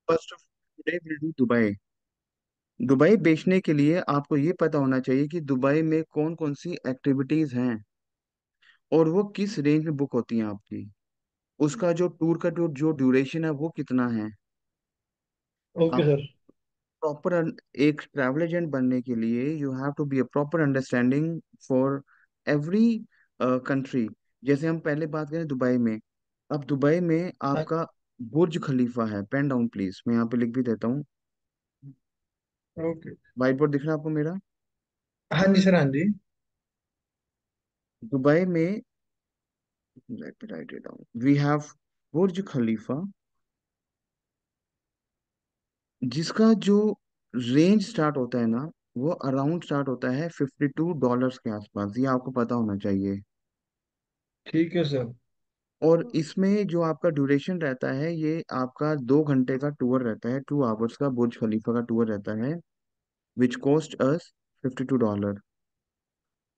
First of today will do Dubai. Dubai बेचने के लिए आपको ये पता होना चाहिए कि दुबई में कौन कौन सी एक्टिविटीज हैं और वो किस रेंज में बुक होती हैं आपकी। उसका जो टूर का जो ड्यूरेशन है वो कितना है। ओके आप सर। प्रॉपर एक ट्रैवल एजेंट बनने के लिए you have to be a proper understanding for every country. जैसे हम पहले बात करें दुबई में। अब दुबई में हाँ। आपका बुर्ज खलीफा है। पेन डाउन प्लीज, मैं यहाँ पे लिख भी देता हूँ। ओके। व्हाइट बोर्ड दिख रहा है आपको मेरा? हाँ जी सर, हाँ जी। दुबई में, let me write it down, we have Burj Khalifa, जिसका जो रेंज स्टार्ट होता है ना, वो अराउंड स्टार्ट होता है $52 के आसपास। ये आपको पता होना चाहिए। ठीक है सर। और इसमें जो आपका ड्यूरेशन रहता है, ये आपका 2 घंटे का टूर रहता है। 2 आवर्स का बुर्ज खलीफा का टूर रहता है, विच कॉस्ट अस $52। ठीक है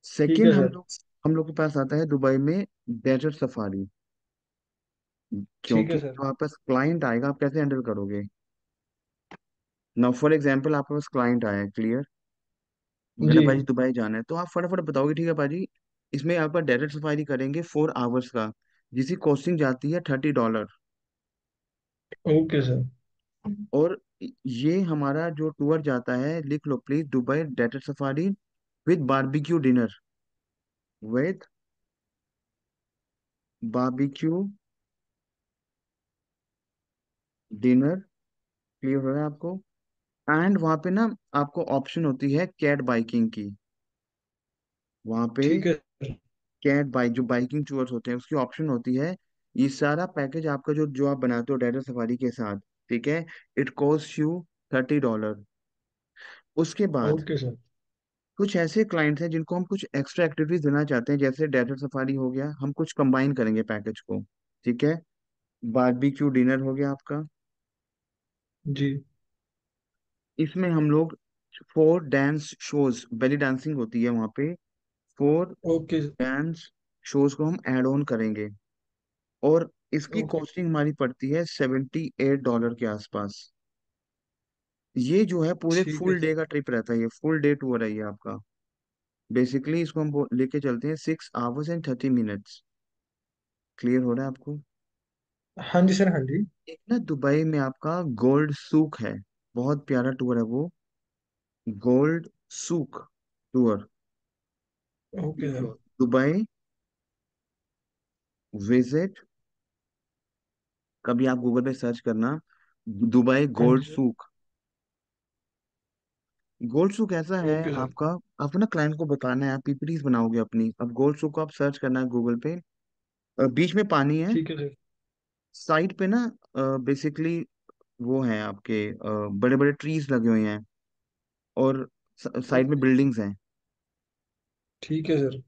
सेकेंड, हम सर। लोग हम लोग के पास आता है दुबई में डेजर्ट सफारी। ठीक क्योंकि है सर। जो आपके पास क्लाइंट आएगा, आप कैसे हैंडल करोगे? नाउ फॉर एग्जाम्पल, आपके पास क्लाइंट आया है, क्लियर? मेरा जी। भाई दुबई जाना है, तो आप फटाफट बताओगे ठीक है भाजी, इसमें आपका डेजर्ट सफारी करेंगे 4 आवर्स का, जिसकी कॉस्टिंग जाती है $30। Okay sir. और ये हमारा जो टूर जाता है, लिख लो please, Dubai desert safari with barbecue dinner, with barbecue dinner. Clear हो रहा है आपको? एंड वहाँ पे ना आपको ऑप्शन होती है कैट बाइकिंग की। वहाँ पे ठीक है सर। कैट बाइक, जो बाइकिंग टूर्स होते हैं, उसकी ऑप्शन होती है। ये सारा पैकेज आपका जो जो आप बनाते हो डेजर्ट सफारी के साथ, ठीक है, इट कॉस्ट यू $30। उसके बाद ओके सर। कुछ ऐसे क्लाइंट्स हैं जिनको हम कुछ एक्स्ट्रा एक्टिविटीज देना चाहते हैं, जैसे डेजर्ट सफारी हो गया, हम कुछ कंबाइन करेंगे पैकेज को, ठीक है। बारबेक्यू डिनर हो गया आपका। जी। इसमें हम लोग 4 डांस शोज, बेली डांसिंग होती है वहाँ पे, 4 ओके। डांस शोज को हम ऐड ऑन करेंगे। और इसकी ओके। कॉस्टिंग हमारी पड़ती है $78 के आसपास। ये जो है पूरे ठीक है फुल डे सर। का ट्रिप रहता है, ये फुल डे टूर है ये आपका। बेसिकली इसको हम लेके चलते हैं 6 hours and 30 minutes। क्लियर हो रहा है आपको? हाँ जी सर, हाँ जी। एक ना दुबई में आपका गोल्ड सूक है, बहुत प्यारा टूर है वो, गोल्ड सूक टूर। ओके लिख सर। लो, दुबई विजिट, कभी आप गूगल पे सर्च करना, दुबई हाँ जी गोल्ड सर। सूक। गोल्ड सूक ऐसा है ओके सर। आपका, आपको ना क्लाइंट को बताना है, आप पीपीटीज बनाओगे अपनी। अब गोल्ड सूक को आप सर्च करना है गूगल पे। बीच में पानी है, ठीक है सर। साइड पे ना बेसिकली वो है आपके बड़े बड़े ट्रीज लगे हुए हैं, और साइड में ओके। बिल्डिंग्स हैं, ठीक है सर।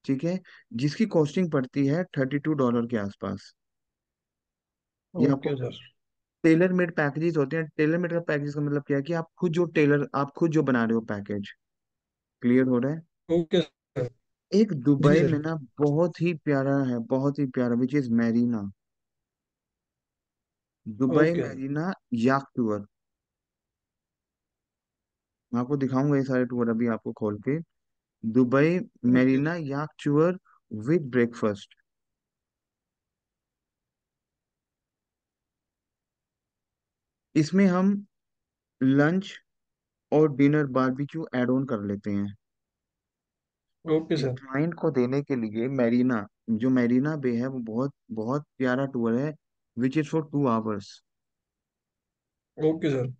ठीक है। जिसकी कॉस्टिंग पड़ती है $32 के आसपास। ये आपको okay sir. Tailor made packages होते हैं। टेलर मेड का पैकेज का मतलब क्या है कि आप खुद जो टेलर, आप खुद जो बना रहे हो पैकेज। क्लियर हो रहा है? Okay sir. एक जी दुबई में सर। ना बहुत ही प्यारा है, बहुत ही प्यारा, which is Marina. Dubai okay. Marina याक टूर। मैं आपको दिखाऊंगा ये सारे टूर अभी आपको खोल के। Dubai okay Marina sir. याक टूर विद ब्रेकफास्ट। इसमें हम लंच और डिनर बारबेक्यू ऐड ऑन कर लेते हैं। Okay sir. क्लाइंट को देने के लिए मैरीना, जो मैरीना बे है, वो बहुत बहुत प्यारा टूर है, which is for 2 hours. Okay sir.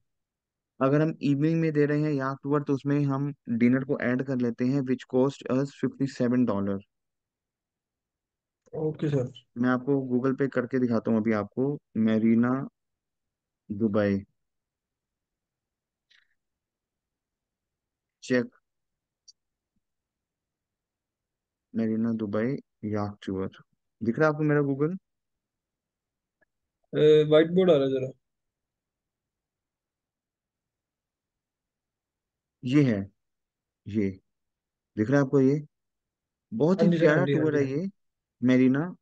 अगर हम इवनिंग में दे रहे हैं याक टूर, तो उसमें हम डिनर को ऐड कर लेते हैं, which cost us $57। Okay sir. मैं आपको गूगल पे करके दिखाता हूँ अभी आपको, मैरीना दुबई, चेक, मैरीना दुबई याक टूर। दिख रहा है आपको मेरा गूगल? व्हाइट बोर्ड आ रहा है जरा। ये है, ये दिख रहा है आपको? ये बहुत हाँ ही जी सर, हाँ प्यारा जी, हाँ टूर जी, है हाँ जी। ये, मैरीना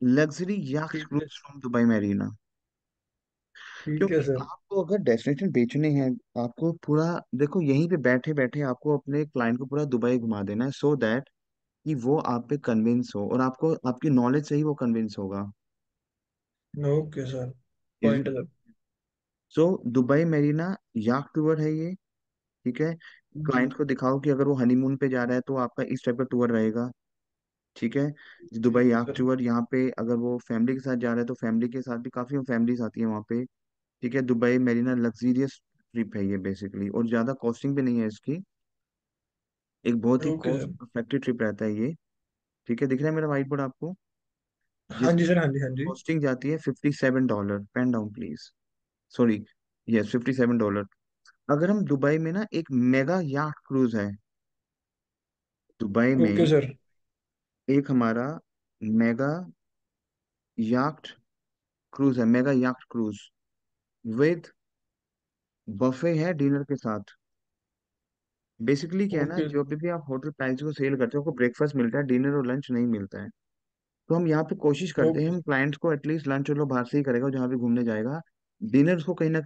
लग्जरी याक्स ठीक है। Cruise from Dubai Marina. ठीक है क्योंकि सर। आपको अगर डेस्टिनेशन बेचने हैं, आपको पूरा, देखो यहीं पे बैठे बैठे आपको अपने क्लाइंट को पूरा दुबई घुमा देना है, सो दैट कि वो आप पे कन्विंस हो, और आपको आपकी नॉलेज से ही वो कन्विंस होगा। Okay sir. Is point it? है सर। सो दुबई मेरीना याक टूर है ये, ठीक है। जी क्लाइंट को दिखाओ कि अगर वो हनीमून पे जा रहा है तो आपका इस टाइप का टूर रहेगा, ठीक है। दुबई ठीक है याक सर। टूर, यहाँ पे अगर वो फैमिली के साथ जा रहा है तो फैमिली के साथ भी काफी फैमिलीज आती है वहाँ पे, ठीक है। दुबई मेरीना लग्जीरियस ट्रिप है ये बेसिकली, और ज्यादा कॉस्टिंग भी नहीं है इसकी, एक बहुत ही okay cost sir. Effective trip रहता है ये, ठीक है। दिख रहा है मेरा व्हाइट बोर्ड आपको? हाँ जी जिसकी सर, हाँ जी, हाँ जी। कॉस्टिंग जाती है $57, pen down please, sorry, yes $57। अगर हम दुबई में ना, एक मेगा याcht क्रूज है दुबई ओके में, सर। एक हमारा मेगा याcht क्रूज है, mega yacht cruise with buffet है डिनर के साथ। बेसिकली क्या है ना, ओके। जो भी आप होटल प्राइस को सेल करते हो, आपको ब्रेकफास्ट मिलता है, डिनर और लंच नहीं मिलता है। तो हम यहाँ पे कोशिश करते हैं, ओके। हम क्लाइंट्स को एटलीस्ट लंच चलो बाहर से ही करेगा जहाँ भी घूमने जाएगा, डिनर उसको कहीं ना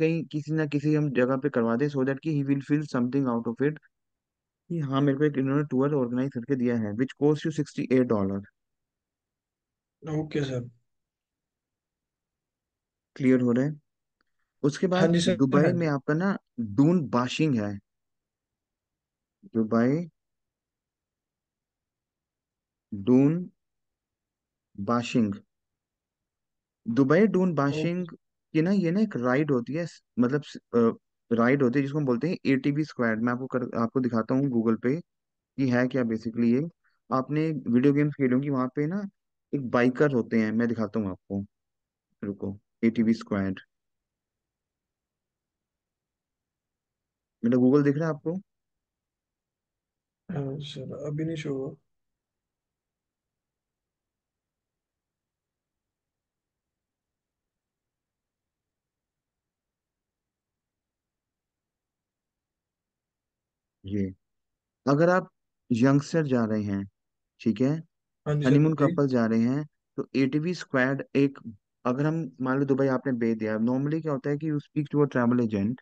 किसी हम जगह पे करवा दें, सो दैट कि he will feel something out of it, कि हाँ मेरे को एक इन्होंने टूर ऑर्गेनाइज करके दिया है, which cost you $68। Okay sir. Clear हो रहा है? उसके हाँ बाद जी सर, हाँ दुबई में जी। आपका ना डून बाशिंग है, दुबई डून बाशिंग, दुबई डून ओके। बाशिंग की ना, ये ना एक राइड होती है, मतलब राइड होती है जिसको हम बोलते हैं एटीवी स्क्वाड। मैं आपको दिखाता हूँ गूगल पे कि है क्या बेसिकली ये। आपने वीडियो गेम्स खेले होंगी, वहां पे ना एक बाइकर होते हैं, मैं दिखाता हूँ आपको, रुको। एटीवी स्क्वाड, मेरा गूगल दिख रहा है आपको? हाँ सर, अभी नहीं शो हुआ। ये, अगर आप यंगस्टर जा रहे हैं, ठीक है, हाँ जी सर हनीमून जी। कपल जा रहे हैं, तो एटीवी स्क्वाड एक, अगर हम मान लो दुबई आपने भेज दिया, नॉर्मली क्या होता है कि you speak to a travel agent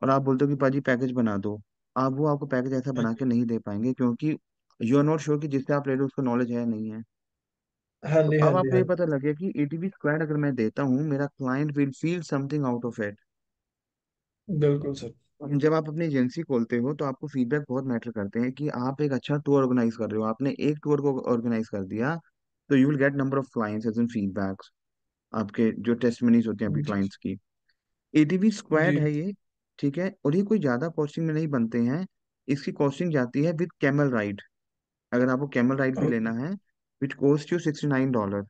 और आप बोलते हो कि पाजी पैकेज बना दो, आप वो आपको पैकेज ऐसा हाँ बना के जी, नहीं दे पाएंगे, क्योंकि यू आर नॉट श्योर कि जिससे आप ले रहे हो उसको नॉलेज है नहीं है। हाँ तो जी, हाँ अब जी, आपको हाँ ये जी। पता लग गया कि एटीवी स्क्वाड अगर मैं देता हूँ, मेरा client will feel something out of it. बिल्कुल सर। जब आप अपनी एजेंसी खोलते हो तो आपको फीडबैक बहुत मैटर करते हैं, कि आप एक अच्छा टूर ऑर्गेनाइज कर रहे हो, आपने एक टूर को ऑर्गेनाइज कर दिया, तो you will get number of clients as in feedbacks, आपके जो टेस्टमनीज होते हैं आपके जी क्लाइंट्स की। एटीवी जी। स्क्वाड है ये, ठीक है, और ये कोई ज्यादा कॉस्टिंग में नहीं बनते हैं। इसकी कॉस्टिंग जाती है विद कैमल राइड, अगर आपको कैमल राइड भी लेना ओके। है, which cost you $69।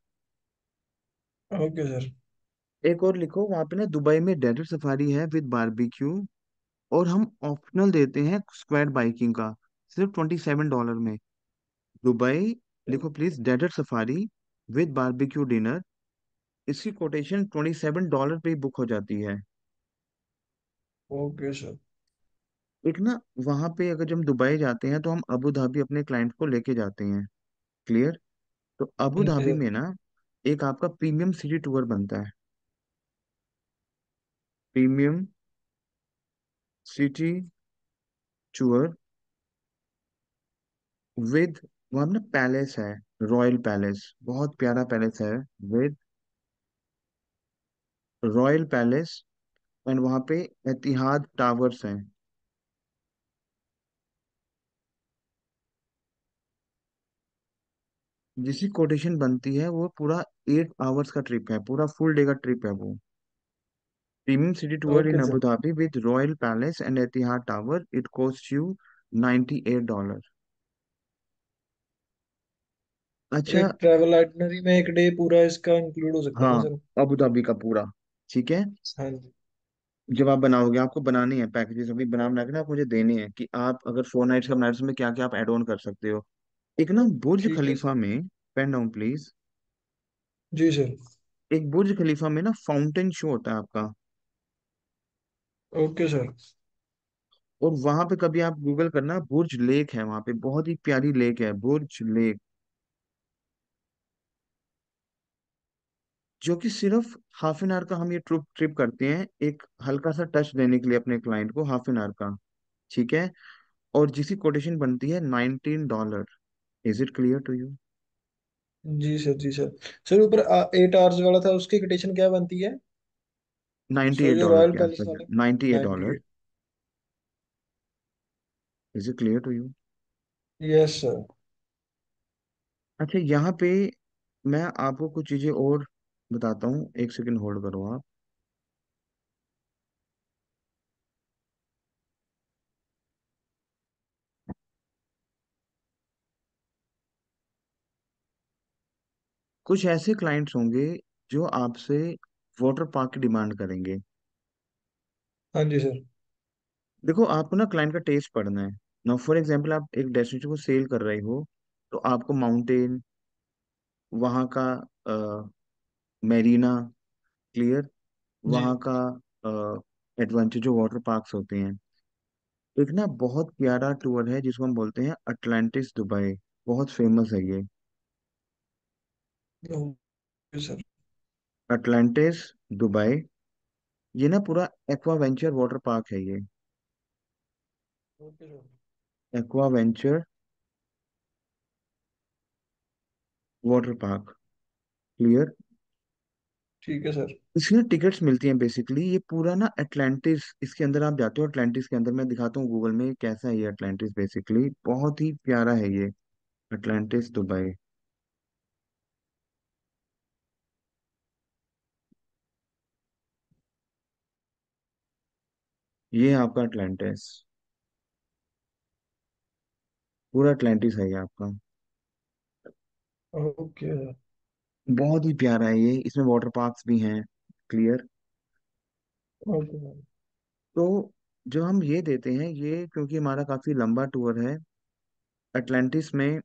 Okay sir. एक और लिखो वहां पे ना, दुबई में डेजर्ट सफारी है विद बारबेक्यू, और हम ऑप्शनल देते हैं स्क्वाड बाइकिंग का, सिर्फ $27 में। दुबई लिखो please, desert safari with barbecue dinner, इसकी कोटेशन $27 पे ही बुक हो जाती है। Okay sir. एक ना, वहां पे अगर जब हम दुबई जाते हैं तो हम अबू धाबी अपने क्लाइंट को लेके जाते हैं, क्लियर। तो अबू हाँ जी धाबी सर। में ना एक आपका प्रीमियम सिटी टूर बनता है, प्रीमियम सिटी टूर विद, वहां ना पैलेस है, रॉयल पैलेस, बहुत प्यारा पैलेस है, विद रॉयल पैलेस, एंड वहां पे एतिहाद टावर्स हैं। जिसकी कोटेशन बनती है वो पूरा 8 आवर्स का ट्रिप है, पूरा फुल डे का ट्रिप है वो। Premium city tour in okay Abu sir. Dhabi with royal palace and Etihad tower, it cost you $98। अच्छा, एक ट्रैवल आइटनरी में एक डे पूरा इसका इंक्लूड हो सकता है ना हाँ, सर? अबू धाबी का पूरा, ठीक है। हाँ जी। जब आप बनाओगे, आपको बनाने हैं पैकेजेस, अभी बना बना के ना आप मुझे देने हैं, कि आप अगर 4 नाइट्स का नाइट्स में क्या क्या आप ऐड ऑन कर सकते हो। एक ना बुर्ज ठीक है खलीफा सर। में, पेन डाउन प्लीज, जी सर। एक बुर्ज खलीफा में ना फाउंटेन शो होता है आपका, ओके सर। और वहां पे कभी आप गूगल करना, बुर्ज लेक है वहां पे, बहुत ही प्यारी लेक है बुर्ज लेक। जो कि सिर्फ हाफ एन आवर का हम ये ट्रिप ट्रिप करते हैं, एक हल्का सा टच देने के लिए अपने क्लाइंट को, हाफ एन आवर का। ठीक है। और जिसकी कोटेशन बनती है $19। Is it clear to you? जी सर, जी सर। सर ऊपर 8 आवर्स वाला था, उसकी कोटेशन क्या बनती है? नाइन्टी सर एट जो डॉलर रॉयल के पैलेस आसपास। वाला। 98 dollar. 98। Is it clear to you? Yes sir. अच्छा, यहाँ पे मैं आपको कुछ चीजें और बताता हूँ, एक सेकंड होल्ड करो आप। कुछ ऐसे क्लाइंट्स होंगे जो आपसे वाटर पार्क की डिमांड करेंगे। हाँ जी सर। देखो, आपको ना क्लाइंट का टेस्ट पढ़ना है। ना फॉर एग्जांपल, आप एक डेस्टिनेशन को सेल कर रहे हो, तो आपको माउंटेन, वहाँ का मेरीना, क्लियर, जी। वहाँ का एडवेंचर जो वाटर पार्क्स होते हैं। एक ना बहुत प्यारा टूर है जिसको हम बोलते हैं अटलांटिस दुबई। बहुत फेमस है ये। Okay sir. अटलांटिस दुबई, ये ना पूरा एक्वा वेंचर वाटर पार्क है ये। Okay sir. Aqua venture water park, clear. ठीक है सर। इसकी ना टिकट्स मिलती हैं बेसिकली। ये पूरा ना अटलांटिस, इसके अंदर आप जाते हो, अटलांटिस के अंदर मैं दिखाता हूँ गूगल में कैसा है ये अटलांटिस। बेसिकली बहुत ही प्यारा है ये अटलांटिस दुबई। ये है आपका अटलांटिस, पूरा अटलांटिस है ये आपका। ओके। बहुत ही प्यारा है ये, इसमें वाटर पार्क्स भी हैं, क्लियर। ओके। तो जो हम ये देते हैं ये, क्योंकि हमारा काफी लंबा टूर है अटलांटिस में,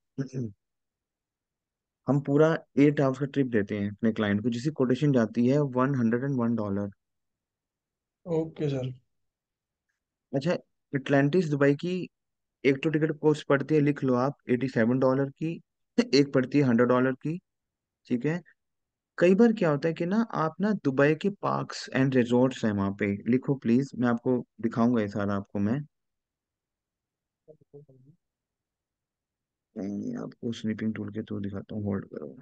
हम पूरा 8 आवर्स का ट्रिप देते हैं अपने क्लाइंट को, जिसकी कोटेशन जाती है $101। Okay sir. अच्छा, अटलांटिस दुबई की एक तो टिकट कॉस्ट पड़ती है, लिख लो आप, $87 की। एक पड़ती है $100 की। ठीक है। कई बार क्या होता है कि ना आप ना दुबई के पार्क्स एंड रिजॉर्ट्स हैं वहाँ पे, लिखो प्लीज, मैं आपको दिखाऊंगा ये सारा आपको मैं। आपको स्नीपिंग टूल के थ्रू दिखाता हूँ, होल्ड करो।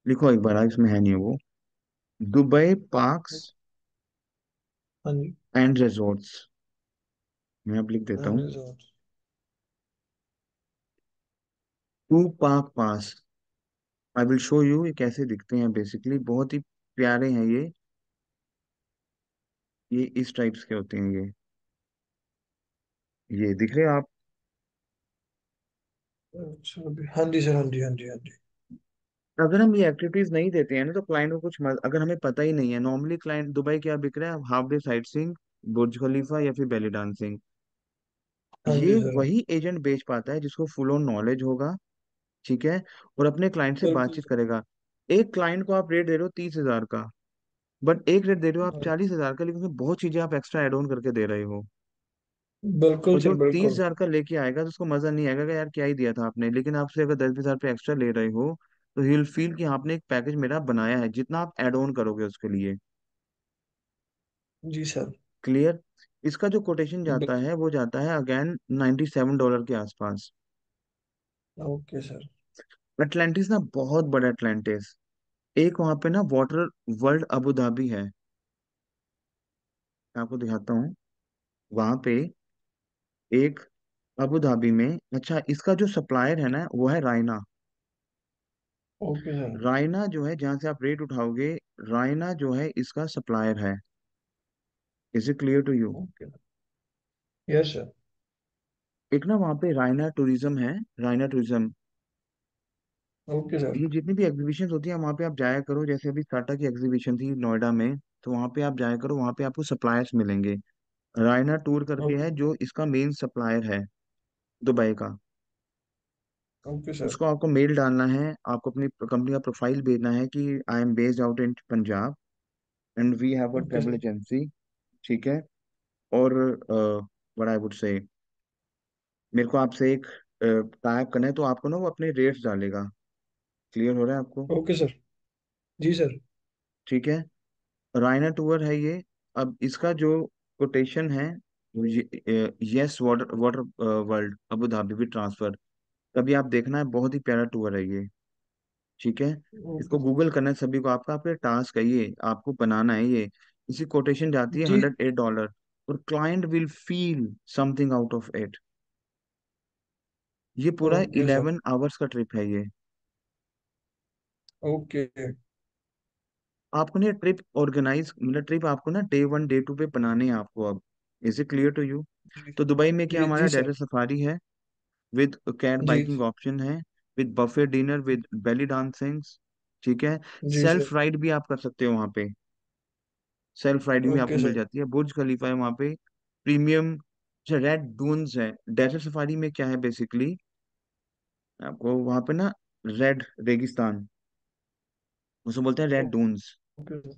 लिखो एक बार, इसमें है नहीं है वो। दुबई पार्क्स हाँ जी। एंड रिजॉर्ट्स, मैं अब लिख देता हाँ हूँ। Resort. To park pass, I will show you ये कैसे दिखते हैं। बेसिकली बहुत ही प्यारे हैं ये इस टाइप्स के होते हैं ये दिख रहे हैं आप? अच्छा हाँ जी सर, हाँ जी, हाँ जी, हाँ जी। अगर हम ये एक्टिविटीज नहीं देते हैं ना, तो क्लाइंट को कुछ अगर हमें पता ही नहीं है, नॉर्मली क्लाइंट दुबई क्या बिक रहा है, हाफ डे साइट सीइंग, बुर्ज खलीफा या फिर बेली डांसिंग। हाँ ये जी सर। वही एजेंट बेच पाता है जिसको फुल ऑन नॉलेज होगा। ठीक है। और अपने क्लाइंट से बिल्कुल बातचीत सर। करेगा। एक क्लाइंट को आप रेट दे रहे हो 30,000 का, बट एक रेट दे रहे हो आप हाँ, 40,000 का, लेकिन उसमें बहुत चीजें आप एक्स्ट्रा एड ऑन करके दे रहे हो। बिल्कुल और जो सर, तीस बिल्कुल। हजार का लेके आएगा तो उसको मजा नहीं आएगा कि यार क्या ही दिया था आपने। लेकिन आपसे अगर 10-20 हजार एक्स्ट्रा ले रहे हो, तो ही विल फील कि हाँ, आपने एक पैकेज मेरा बनाया है, जितना आप एड ऑन करोगे उसके लिए। जी सर। क्लियर। इसका जो कोटेशन जाता बिल्कुल। है वो जाता है अगेन $97 के आसपास। Okay sir. अटलांटिस ना बहुत बड़ा अटलांटिस। एक वहां पे ना वाटर वर्ल्ड अबू धाबी है, मैं आपको दिखाता हूँ। वहां पे एक अबू धाबी में, अच्छा, इसका जो सप्लायर है ना वो है रायना। Okay sir. रायना जो है जहां से आप रेट उठाओगे, रायना जो है इसका सप्लायर है। Is it clear to you? Okay. Yes sir. एक ना वहाँ पे रायना टूरिज्म है, रायना टूरिज्म। Okay sir. ये जितनी भी एग्जीबिशन होती है वहाँ पे आप जाया करो, जैसे अभी टाटा की एग्जीबिशन थी नोएडा में, तो वहाँ पे आप जाया करो, वहाँ पे आपको सप्लायर्स मिलेंगे। रायना टूर करके है ओके। जो इसका मेन सप्लायर है दुबई का। Okay sir. उसको आपको मेल डालना है, आपको अपनी कंपनी का प्रोफाइल भेजना है कि I am based out in Punjab, and we have a okay travel sir. Agency. ठीक है। और व्हाट आई वुड से, मेरे को आपसे एक टाइप करना है, तो आपको ना वो अपने रेट्स डालेगा। क्लियर हो रहा है आपको? Okay sir. जी सर। ठीक है। रायना टूर है ये। अब इसका जो कोटेशन है, yes water water world Abu Dhabi भी ट्रांसफर, कभी आप देखना है, बहुत ही प्यारा टूर है ये। ठीक है। इसको ओके सर। गूगल करना है सभी को, आपका आपका टास्क है ये, आपको बनाना है ये। इसी कोटेशन जाती है जी। $108, और client will feel something out of it. ये पूरा ओके सर। 11 आवर्स का ट्रिप है ये। ओके। आपको ना ट्रिप ऑर्गेनाइज, मतलब ट्रिप आपको ना डे 1 डे 2 पे बनाने हैं आपको अब। Is it clear to you? जी तो दुबई में क्या, जी हमारा जी सर। डेजर्ट सफारी है, विद कैट जी बाइकिंग ऑप्शन है, with buffet dinner, with belly dancing. ठीक है। जी सेल्फ सर। राइड भी आप कर सकते हो वहाँ पे। सेल्फ राइडिंग भी ओके आपको मिल सर। जाती है, बुर्ज खलीफा है वहाँ पे। प्रीमियम जो रेड डून्स है, डेजर्ट सफारी में क्या है बेसिकली, आपको वहाँ पे ना रेड रेगिस्तान, उसे बोलते हैं रेड डून्स। Okay sir.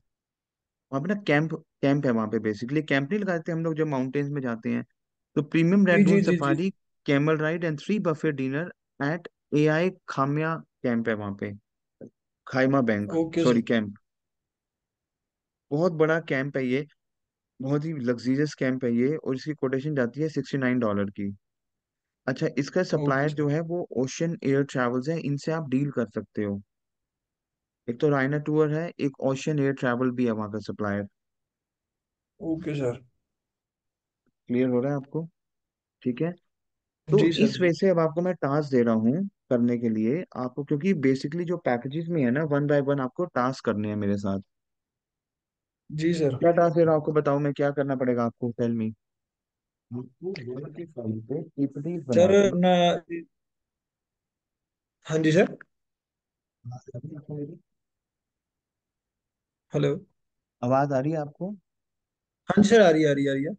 वहाँ पे ना कैंप कैंप है वहाँ पे, बेसिकली कैंप नहीं लगाते हम लोग जब माउंटेन्स में जाते हैं। तो प्रीमियम जी रेड डून जी जी जी। Safari, camel ride and 3 buffet dinner at AI Khaimah camp है वहाँ पे। Khaimah bank, okay sorry sir. Camp. बहुत बड़ा कैंप है ये, बहुत ही लग्जीरियस कैंप है ये, और इसकी कोटेशन जाती है $69 की। अच्छा, इसका ओके सप्लायर सर। जो है वो ओशन एयर ट्रैवल्स है, इनसे आप डील कर सकते हो। एक तो रायना टूर है, एक ओशन एयर ट्रैवल भी है वहाँ का सप्लायर। Okay sir. क्लियर हो रहा है आपको? ठीक है। तो जी सर। इस जी वजह से अब आपको मैं टास्क दे रहा हूँ करने के लिए आपको, क्योंकि बेसिकली जो पैकेजेस में है ना, 1 बाय 1 आपको टास्क करने हैं मेरे साथ। जी सर। क्या टास्क दे रहा हूँ आपको, बताओ मैं क्या करना पड़ेगा आपको, टेल मी। आपको वर्ड की फाइल पे पीपीटी सर बना के, अपना। हाँ जी सर। हेलो। आवाज आ रही है आपको? हाँ जी सर, आ रही है आ रही है आ रही है।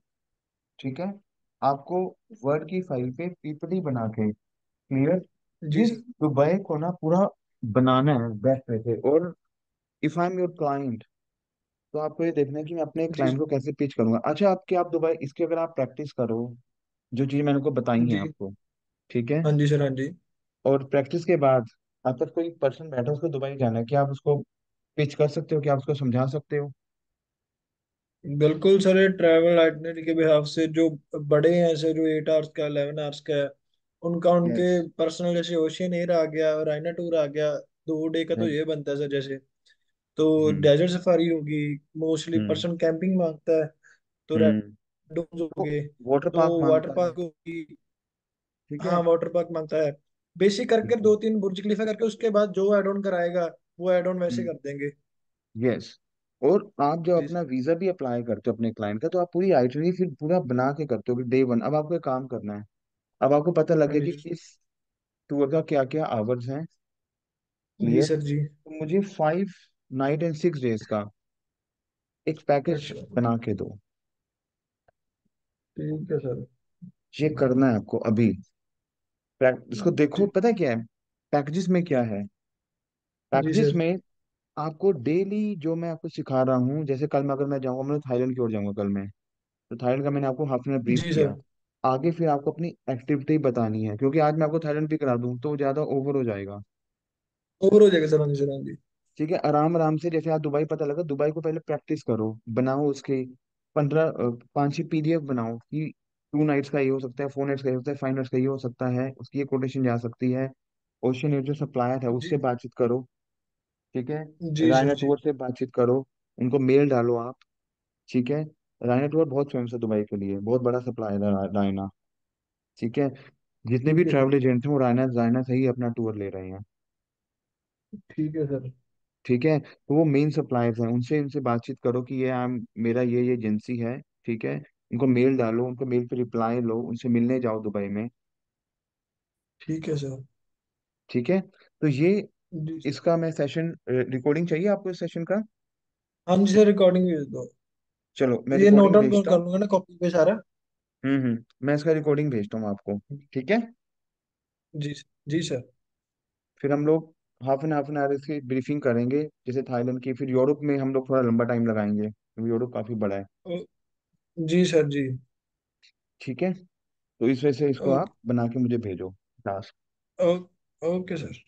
ठीक है। आपको वर्ड की फाइल पे पीपीटी बना के, क्लियर, जी इस सर। दुबई को ना पूरा बनाना है बेस्ट वे से। और if I am your client, तो आपको ये देखना है कि मैं अपने जी क्लाइंट को कैसे पिच करूंगा। अच्छा, आपके आप दुबई इसकी अगर आप प्रैक्टिस करो, जो चीज मैंने को बताई है जी। आपको, ठीक है, हाँ जी सर। हाँ जी। और प्रैक्टिस के बाद आपका कोई पर्सन बैठा है, उसको दुबई जाना है, क्या आप उसको पिच कर सकते हो, क्या आप उसको समझा सकते हो? बिल्कुल सर, ये ट्रैवल आइटनरी के बिहाफ से जो बड़े हैं सर, जो 8 आवर्स का 11 आवर्स का है, उनका उनके यस। पर्सनल, जैसे ओशियन एयर आ गया, राइना टूर आ गया, 2 डे का तो राइट। ये बनता है सर। जैसे तो हम्म। डेजर्ट सफारी होगी, मोस्टली हम्म। पर्सन कैंपिंग मांगता है, तो रेड हम्म। डोम्स हो वो गए, वाटर पार्क तो वाटर मांगता है। पार्क होगी। ठीक है। हाँ, वाटर पार्क मांगता है। बेसिक करके ठीक है। 2-3 बुर्ज खलीफा करके, उसके बाद जो एड ऑन कराएगा वो एड ऑन वैसे हम्म। कर देंगे। यस। और आप जब जी अपना सर। वीजा भी अप्लाई करते हो अपने क्लाइंट का, तो आप पूरी आइटनरी फिर पूरा बना के करते हो कि डे 1। अब आपको एक काम करना है, अब आपको पता लग हाँ गया कि जी। किस टूर का क्या क्या आवर्स हैं। जी क्लियर। सर। जी। तो मुझे 5 नाइट एंड 6 डेज का एक पैकेज अच्छा। बना के दो। ठीक है सर। ये करना है आपको अभी। इसको देखो, जी। पता है क्या है पैकेजेस में क्या है। जी पैकेजेस सर। में आपको डेली जो मैं आपको सिखा रहा हूँ, जैसे कल मैं, अगर मैं जाऊंगा, मैं थाईलैंड की ओर जाऊंगा कल मैं, तो थाईलैंड का मैंने आपको हाफ एन आवर ब्रीफ जी किया। सर। आगे फिर आपको अपनी एक्टिविटी बतानी है, क्योंकि आज मैं आपको थाईलैंड भी करा दूं तो ज्यादा ओवर हो जाएगा। ओवर हो जाएगा सर। हाँ जी सर। हाँ जी। ठीक है, आराम आराम से, जैसे आज दुबई पता लगा, दुबई को पहले प्रैक्टिस करो, बनाओ उसके 5-6 PDF बनाओ कि 2 नाइट्स का ये हो सकता है, 4 नाइट्स का ये हो सकता है, 5 नाइट्स का ये हो सकता है, उसकी ये कोटेशन जा सकती है। ओशन एयर जो सप्लायर है जी उससे बातचीत करो। ठीक है। जी रायना सर। जी। टूर से बातचीत करो, उनको मेल डालो आप। ठीक है। रायना टूर बहुत फेमस है दुबई के लिए, बहुत बड़ा सप्लायर है रायना। ठीक है। जितने भी ठीक है सर। ट्रैवल एजेंट हैं वो रायना रायना से ही अपना टूर ले रहे हैं। ठीक है सर। ठीक है, तो वो मेन सप्लायर्स हैं, उनसे इनसे बातचीत करो कि ये मेरा ये एजेंसी है। ठीक है। उनको मेल डालो, उनको मेल पे रिप्लाई लो, उनसे मिलने जाओ दुबई में। ठीक है सर। ठीक है। तो ये जी सर। इसका मैं सेशन, रिकॉर्डिंग चाहिए आपको इस सेशन का? हाँ जी सर, रिकॉर्डिंग भेज दो। चलो मैं ये नोट रिकॉर्डिंग डाउन भेजता कर हूँ। लूंगा ना कॉपी पे सारा। मैं इसका रिकॉर्डिंग भेजता हूँ आपको। ठीक है। जी। जी सर। फिर हम लोग हाफ एन आवर इसकी ब्रीफिंग करेंगे, जैसे थाईलैंड की, फिर यूरोप में हम लोग थोड़ा लंबा टाइम लगाएंगे क्योंकि यूरोप काफी बड़ा है। ओ, जी सर जी। ठीक है, तो इस वजह से इसको ओ, आप बना के मुझे भेजो टास्क। ओ, ओके सर।